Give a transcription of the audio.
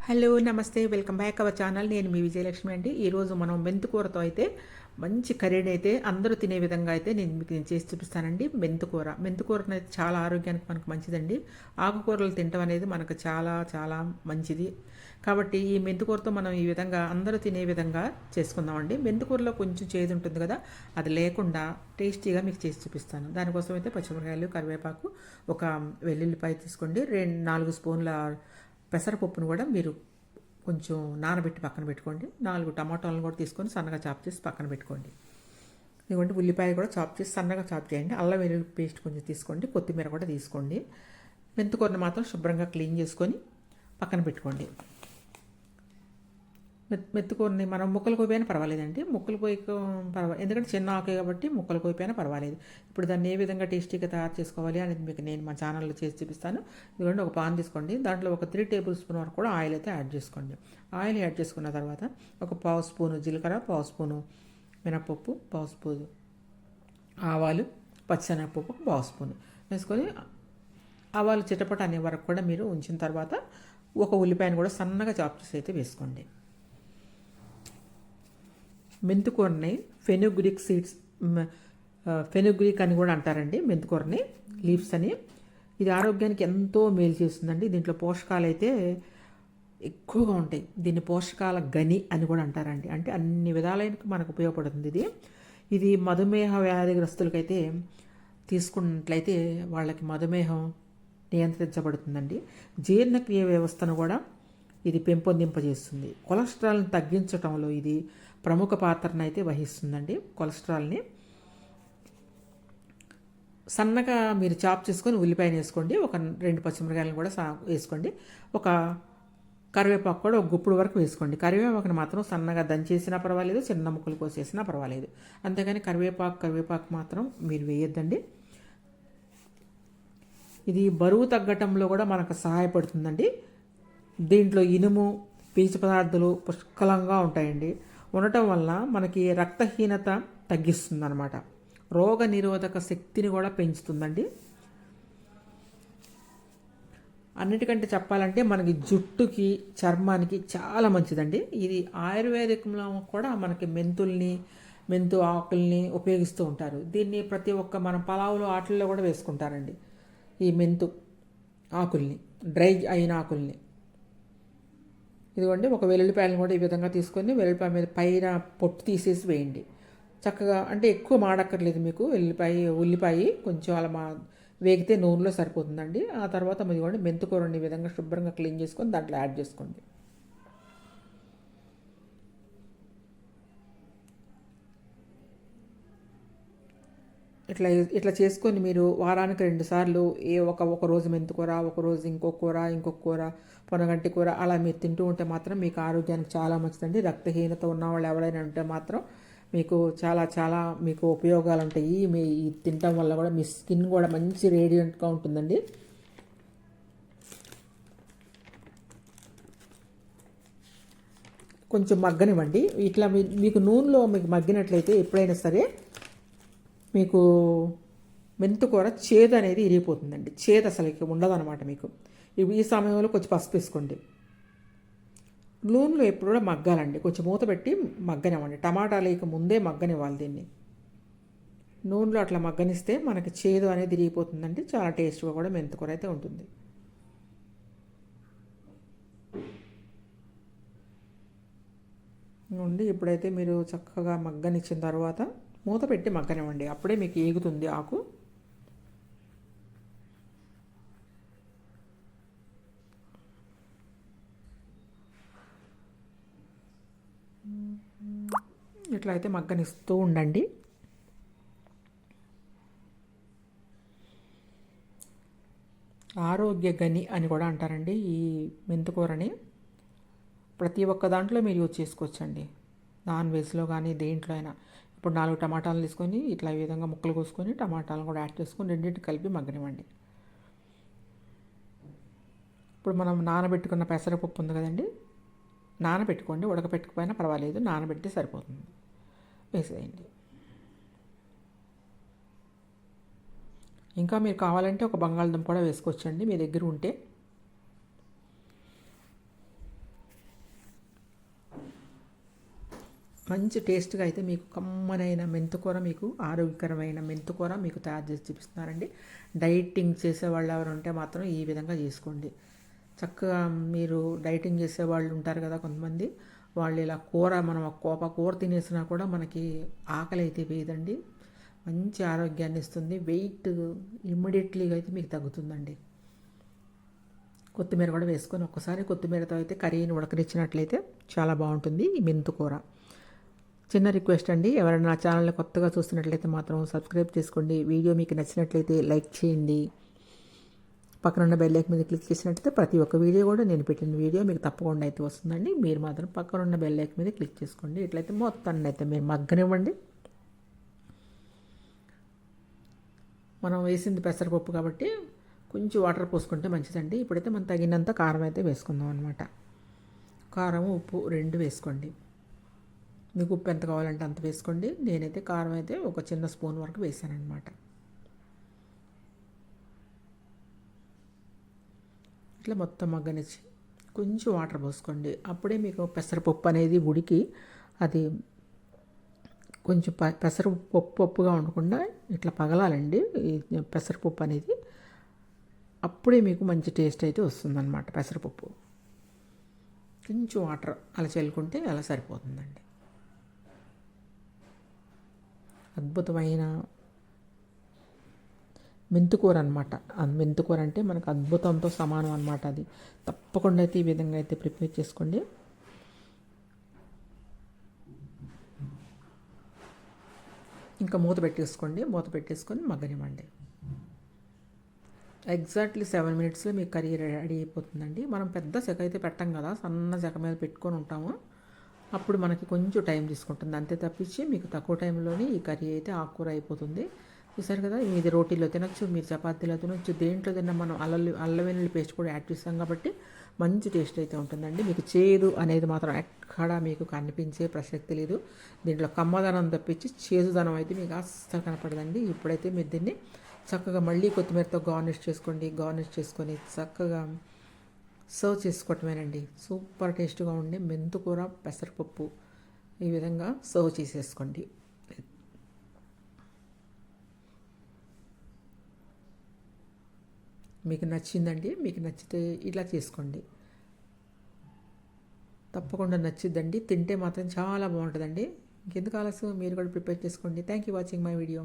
Hello నమస్తే welcome back our channel. నేను మీ విజయలక్ష్మి అండి. ఈరోజు మనం మెంతికూరతో అయితే మంచి కర్రీని అయితే అందరూ తినే విధంగా అయితే నేను చేసి చూపిస్తానండి. మెంతికూర అనేది చాలా ఆరోగ్యానికి మనకు మంచిదండి. ఆకుకూరలు తినడం అనేది మనకు చాలా చాలా మంచిది. కాబట్టి ఈ మెంతికూరతో మనం ఈ విధంగా అందరూ తినే విధంగా చేసుకుందామండి. మెంతికూరలో కొంచెం చేదు ఉంటుంది కదా, అది లేకుండా టేస్టీగా మీకు చేసి చూపిస్తాను. దానికోసం అయితే పచ్చిమిరకాయలు, కరివేపాకు, ఒక వెల్లుల్లిపాయ తీసుకోండి. 4 స్పూన్ల పెసరపప్పును కూడా మీరు కొంచెం నానబెట్టి పక్కన పెట్టుకోండి. 4 టమాటాలను కూడా తీసుకొని సన్నగా చాప్ చేసి పక్కన పెట్టుకోండి. ఇదిగోండి ఉల్లిపాయ కూడా చాప్ చేసి సన్నగా చాప్ చేయండి. అల్లం వెల్లుల్లి పేస్ట్ కొంచెం తీసుకోండి. కొత్తిమీర కూడా తీసుకోండి. మెంతికూరని మాత్రం శుభ్రంగా క్లీన్ చేసుకొని పక్కన పెట్టుకోండి. మెత్తుకూరని మనం ముక్కలు కోయిపోయినా పర్వాలేదండి. ముక్కలు కోయి పర్వాలేదు, ఎందుకంటే చిన్న ఆకే కాబట్టి ముక్కలు కోయిపోయినా పర్వాలేదు. ఇప్పుడు దాన్ని ఏ విధంగా టేస్టీగా తయారు చేసుకోవాలి అనేది మీకు నేను మా ఛానల్లో చేసి చూపిస్తాను. ఇదిగోండి ఒక పాన్ తీసుకోండి. దాంట్లో ఒక 3 టేబుల్ స్పూన్ వరకు కూడా ఆయిల్ అయితే యాడ్ చేసుకోండి. ఆయిల్ యాడ్ చేసుకున్న తర్వాత ఒక 1/2 స్పూను జీలకర్ర, 1/2 స్పూను మినపప్పు, 1/2 స్పూను ఆవాలు, పచ్చిశనగపప్పు 1/2 స్పూను వేసుకొని ఆవాలు చిటపట అనే వరకు కూడా మీరు ఉంచిన తర్వాత ఒక ఉల్లిపాయను కూడా సన్నగా చాప్ చేసి అయితే వేసుకోండి. మెంతికూరని ఫెనుగ్రిక్ అని కూడా అంటారండి. మెంతికూరని లీవ్స్ అని. ఇది ఆరోగ్యానికి ఎంతో మేలు చేస్తుందండి. దీంట్లో పోషకాలు అయితే ఎక్కువగా ఉంటాయి. దీన్ని పోషకాల గని అని కూడా అంటారండి. అంటే అన్ని విధాలైన మనకు ఉపయోగపడుతుంది ఇది మధుమేహ వ్యాధిగ్రస్తులకైతే తీసుకున్నట్లయితే వాళ్ళకి మధుమేహం నియంత్రించబడుతుందండి. జీర్ణక్రియ వ్యవస్థను కూడా ఇది పెంపొందింపజేస్తుంది. కొలెస్ట్రాల్ని తగ్గించడంలో ఇది ప్రముఖ పాత్రను అయితే వహిస్తుందండి. కొలెస్ట్రాల్ని సన్నగా మీరు చాప్ చేసుకొని ఉల్లిపాయను వేసుకోండి. ఒక 2 పచ్చిమిరకాయలను కూడా వేసుకోండి. ఒక కరివేపాకు కూడా ఒక గుప్పుడు వరకు వేసుకోండి. కరివేపాకుని మాత్రం సన్నగా దంచేసినా పర్వాలేదు, చిన్న ముక్కలు కోసేసినా పర్వాలేదు. అంతేగాని కరివేపాకు మాత్రం మీరు వేయొద్దండి. ఇది బరువు తగ్గటంలో కూడా మనకు సహాయపడుతుందండి. దీంట్లో ఇనుము, పీచు పదార్థాలు పుష్కలంగా ఉంటాయండి. ఉండటం వల్ల మనకి రక్తహీనత తగ్గిస్తుంది అన్నమాట. రోగ నిరోధక శక్తిని కూడా పెంచుతుందండి. అన్నిటికంటే చెప్పాలంటే మనకి జుట్టుకి, చర్మానికి చాలా మంచిదండి. ఇది ఆయుర్వేదికంలో కూడా మనకి మెంతు ఆకుల్ని ఉపయోగిస్తూ ఉంటారు. దీన్ని ప్రతి ఒక్క మన పలావులు ఆటల్లో కూడా వేసుకుంటారండి. ఈ మెంతు ఆకుల్ని, డ్రై అయిన ఆకుల్ని. ఇదిగోండి ఒక వెల్లుల్లిపాయలను కూడా ఈ విధంగా తీసుకొని వెల్లుల్లిపాయ మీద పైన పొట్టు తీసేసి వేయండి. చక్కగా, అంటే ఎక్కువ మాడక్కర్లేదు మీకు. ఉల్లిపాయ కొంచెం అలా వేగితే నూనెలో సరిపోతుందండి. ఆ తర్వాత ఇదిగోండి మెంతికూరని ఈ విధంగా శుభ్రంగా క్లీన్ చేసుకొని దాంట్లో యాడ్ చేసుకోండి. ఇట్లా చేసుకొని మీరు వారానికి 2 సార్లు ఒక రోజు మెంతికూర, ఒక రోజు ఇంకొక కూర, పొనగంటి కూర అలా మీరు తింటూ ఉంటే మాత్రం మీకు ఆరోగ్యానికి చాలా మంచిదండి. రక్తహీనత ఉన్న వాళ్ళు ఎవరైనా ఉంటే మాత్రం మీకు చాలా చాలా మీకు ఉపయోగాలు ఉంటాయి. ఈ తినటం వల్ల కూడా మీ స్కిన్ కూడా మంచి రేడియంట్గా ఉంటుందండి. కొంచెం మగ్గనివ్వండి. ఇట్లా మీకు నూనెలో మీకు మగ్గినట్లయితే ఎప్పుడైనా సరే మీకు మెంతికూర చేదు అనేది ఇరిగిపోతుందండి. చేదు అసలుకి ఉండదన్నమాట మీకు. ఈ సమయంలో కొంచెం పసుపు వేసుకోండి. నూనెలో ఎప్పుడు కూడా మగ్గాలండి. కొంచెం మూత పెట్టి మగ్గనివ్వండి. టమాటాలు వేయక ముందే మగ్గనివ్వాలి దీన్ని. నూనెలో అట్లా మగ్గనిస్తే మనకి చేదు అనేది ఇరిగిపోతుందండి. చాలా టేస్ట్గా కూడా మెంతికూర అయితే ఉంటుంది. ఇప్పుడైతే మీరు చక్కగా మగ్గనిచ్చిన తర్వాత మూత పెట్టి మగ్గనివ్వండి. అప్పుడే మీకు ఏగుతుంది ఆకు. ఇట్లా అయితే మగ్గనిస్తూ ఉండండి. ఆరోగ్య గని అని కూడా అంటారండి ఈ మెంతికూరని. ప్రతి ఒక్క దాంట్లో మీరు యూజ్ చేసుకోవచ్చండి. నాన్ వెజ్లో కానీ దేంట్లో అయినా. ఇప్పుడు 4 టమాటాలు తీసుకొని ఇట్లా ఈ విధంగా ముక్కలు కోసుకొని టమాటాలను కూడా యాడ్ చేసుకొని రెండింటి కలిపి మగ్గనివ్వండి. ఇప్పుడు మనం నానబెట్టుకున్న పెసరపప్పు ఉంది కదండి, నానబెట్టుకోండి. ఉడకపెట్టుకుపోయినా పర్వాలేదు, నానబెట్టి సరిపోతుంది. వేసేయండి. ఇంకా మీరు కావాలంటే ఒక బంగాళదుంప కూడా వేసుకోవచ్చండి మీ దగ్గర ఉంటే. మంచి టేస్ట్గా అయితే మీకు కమ్మనైన మెంతికూర, మీకు ఆరోగ్యకరమైన మెంతికూర మీకు తయారు చేసి చూపిస్తున్నారండి. డైటింగ్ చేసేవాళ్ళు ఎవరు ఉంటే మాత్రం ఈ విధంగా చేసుకోండి. చక్కగా మీరు డైటింగ్ చేసేవాళ్ళు ఉంటారు కదా కొంతమంది, వాళ్ళు ఇలా కూర మనం ఒక కూర తినేసినా కూడా మనకి ఆకలి అయితే వేయదండి. మంచి ఆరోగ్యాన్ని ఇస్తుంది. వెయిట్ ఇమ్మీడియట్లీగా అయితే మీకు తగ్గుతుందండి. కొత్తిమీర కూడా వేసుకొని ఒక్కసారి కొత్తిమీరతో అయితే కర్రీని ఉడకనిచ్చినట్లయితే చాలా బాగుంటుంది ఈ మెంతికూర. చిన్న రిక్వెస్ట్ అండి, ఎవరైనా నా ఛానల్ని కొత్తగా చూస్తున్నట్లయితే మాత్రం సబ్స్క్రైబ్ చేసుకోండి. వీడియో మీకు నచ్చినట్లయితే లైక్ చేయండి. పక్కనున్న బెల్ ఐకాన్ మీద క్లిక్ చేసినట్లయితే ప్రతి ఒక్క వీడియో కూడా నేను పెట్టిన వీడియో మీకు తప్పకుండా అయితే వస్తుందండి. మీరు మాత్రం పక్కనున్న బెల్ ఐకాన్ మీద క్లిక్ చేసుకోండి. ఇట్లయితే మొత్తాన్ని అయితే మీరు మగ్గనివ్వండి. మనం వేసింది పెసరపప్పు కాబట్టి కొంచెం వాటర్ పోసుకుంటే మంచిదండి. ఇప్పుడైతే మనం తగినంత కారం అయితే వేసుకుందాం అనమాట. కారం ఉప్పు రెండు వేసుకోండి. మీకు ఉప్పు ఎంత కావాలంటే అంత వేసుకోండి. నేనైతే కారం అయితే ఒక చిన్న స్పూన్ వరకు వేసాను అనమాట. ఇట్లా మొత్తం మగ్గనిచ్చి కొంచెం వాటర్ పోసుకోండి. అప్పుడే మీకు పెసరపప్పు అనేది ఉడికి అది కొంచెం పెసరపప్పుగా ఉండకుండా ఇట్లా పగలాలండి ఈ పెసరపప్పు అనేది. అప్పుడే మీకు మంచి టేస్ట్ అయితే వస్తుందన్నమాట. పెసరపప్పు కొంచెం వాటర్ అలా చల్లుకుంటే అలా సరిపోతుందండి. అద్భుతమైన మెంతికూర అనమాట. మెంతికూర అంటే మనకు అద్భుతంతో సమానం అనమాట. అది తప్పకుండా అయితే ఈ విధంగా అయితే ప్రిపేర్ చేసుకోండి. ఇంకా మూత పెట్టేసుకోండి. మూత పెట్టేసుకొని మగ్గనివ్వండి. ఎగ్జాక్ట్లీ 7 మినిట్స్లో మీకు కర్రీ రెడీ అయిపోతుందండి. మనం పెద్ద సెక అయితే పెట్టాం కదా, సన్న సెక మీద పెట్టుకొని ఉంటాము. అప్పుడు మనకి కొంచెం టైం తీసుకుంటుంది. అంతే తప్పించి మీకు తక్కువ టైంలోనే ఈ కర్రీ అయితే ఆకుకూర అయిపోతుంది. చూసారు కదా, ఇది రోటీలో తినొచ్చు, మీరు చపాతీలో తినొచ్చు, దేంట్లో తిన్నా మనం అల్లం వెల్లుల్లి పేస్ట్ కూడా యాడ్ చేస్తాం కాబట్టి మంచి టేస్ట్ అయితే ఉంటుందండి. మీకు చేదు అనేది మాత్రం ఎక్కడా మీకు కనిపించే ప్రసక్తి లేదు. దీంట్లో కమ్మదనం తప్పించి చేదుదనం అయితే మీకు అస్సలు కనపడదండి. ఇప్పుడైతే మీరు దీన్ని చక్కగా మళ్ళీ కొత్తిమీరతో గార్నిష్ చేసుకోండి. గార్నిష్ చేసుకొని చక్కగా సర్వ్ చేసుకోవటమేనండి. సూపర్ టేస్ట్గా ఉండే మెంతికూర పెసరపప్పు ఈ విధంగా సర్వ్ చేసేసుకోండి. మీకు నచ్చిందండి. మీకు నచ్చితే ఇలా చేసుకోండి. తప్పకుండా నచ్చిద్దండి. తింటే మాత్రం చాలా బాగుంటుందండి. ఇంకెందుకు ఆలస్యం, మీరు కూడా ప్రిపేర్ చేసుకోండి. Thank you watching my video.